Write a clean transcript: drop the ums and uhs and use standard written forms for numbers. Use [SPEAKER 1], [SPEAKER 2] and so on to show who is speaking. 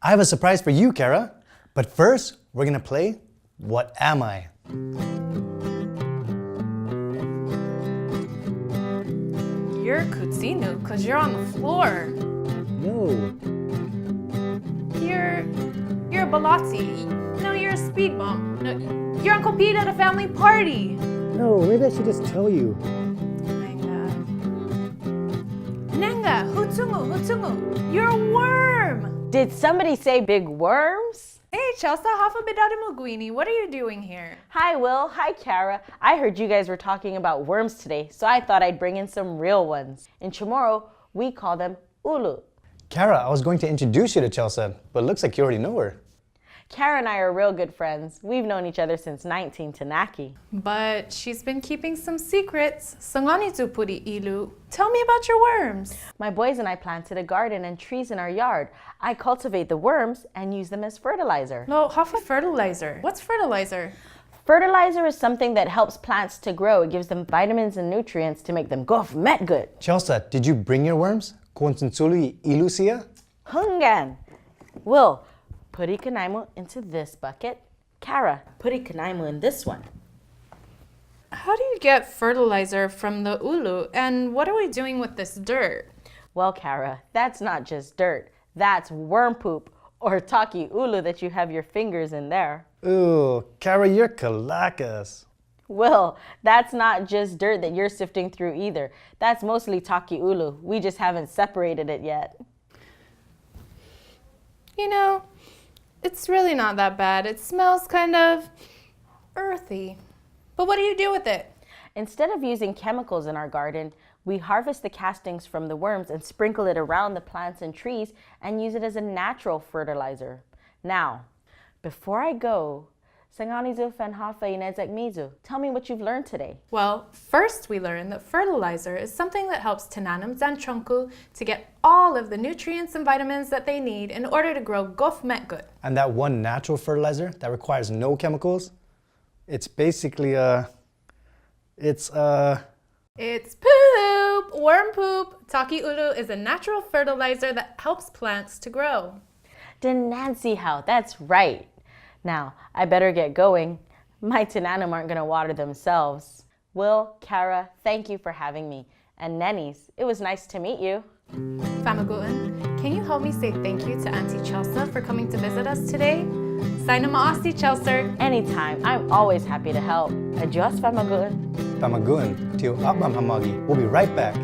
[SPEAKER 1] I have a surprise for you, Cara. But first, we're gonna play What Am I?
[SPEAKER 2] You're Kutsinu because you're on the floor.
[SPEAKER 1] No.
[SPEAKER 2] You're a Balazzi. No, you're a speed bump. No, you're Uncle Pete at a family party.
[SPEAKER 1] No, maybe I should just tell you.
[SPEAKER 2] Nenga, Hutsumu, you're a worm.
[SPEAKER 3] Did somebody say big worms?
[SPEAKER 2] Hey, Chelsa, Hafa Bidade Muguini, what are you doing here?
[SPEAKER 3] Hi, Will. Hi, Cara. I heard you guys were talking about worms today, so I thought I'd bring in some real ones. In Chamorro, we call them Ulu.
[SPEAKER 1] Cara, I was going to introduce you to Chelsa, but it looks like you already know her.
[SPEAKER 3] Cara and I are real good friends. We've known each other since 19 Tanaki.
[SPEAKER 2] But she's been keeping some secrets. Sanganizu Puri Ilu, tell me about your worms.
[SPEAKER 3] My boys and I planted a garden and trees in our yard. I cultivate the worms and use them as fertilizer.
[SPEAKER 2] No, Hafa fertilizer. What's fertilizer?
[SPEAKER 3] Fertilizer is something that helps plants to grow. It gives them vitamins and nutrients to make them go met good.
[SPEAKER 1] Chelsa, did you bring your worms? Konsunsuli ilusia?
[SPEAKER 3] Hungan. Will, put Ikanaimu into this bucket. Cara, put Ikanaimu in this one.
[SPEAKER 2] How do you get fertilizer from the ulu, and what are we doing with this dirt?
[SPEAKER 3] Well, Cara, that's not just dirt. That's worm poop, or Tåke Ulo that you have your fingers in there.
[SPEAKER 1] Ooh, Cara, you're Kalakas.
[SPEAKER 3] Will, that's not just dirt that you're sifting through either. That's mostly Tåke Ulo. We just haven't separated it yet.
[SPEAKER 2] You know, it's really not that bad. It smells kind of earthy. But what do you do with it?
[SPEAKER 3] Instead of using chemicals in our garden, we harvest the castings from the worms and sprinkle it around the plants and trees and use it as a natural fertilizer. Now, before I go, Sanganizu Fanhafa Inezek Mizu, tell me what you've learned today.
[SPEAKER 2] Well, first we learned that fertilizer is something that helps Tananum Zanchonku to get all of the nutrients and vitamins that they need in order to grow gof met good.
[SPEAKER 1] And that one natural fertilizer that requires no chemicals, it's basically it's
[SPEAKER 2] poop! Worm poop! Tåke Ulo is a natural fertilizer that helps plants to grow.
[SPEAKER 3] Nancy how, that's right. Now, I better get going. My Tananum aren't going to water themselves. Will, Cara, thank you for having me. And Nennies, it was nice to meet you.
[SPEAKER 2] Famaguan, can you help me say thank you to Auntie Chelsa for coming to visit us today? Sainamaasti, Chelsa.
[SPEAKER 3] Anytime, I'm always happy to help. Adios, Famaguan.
[SPEAKER 1] Pamagun, Tio Abam Hamagi. We'll be right back.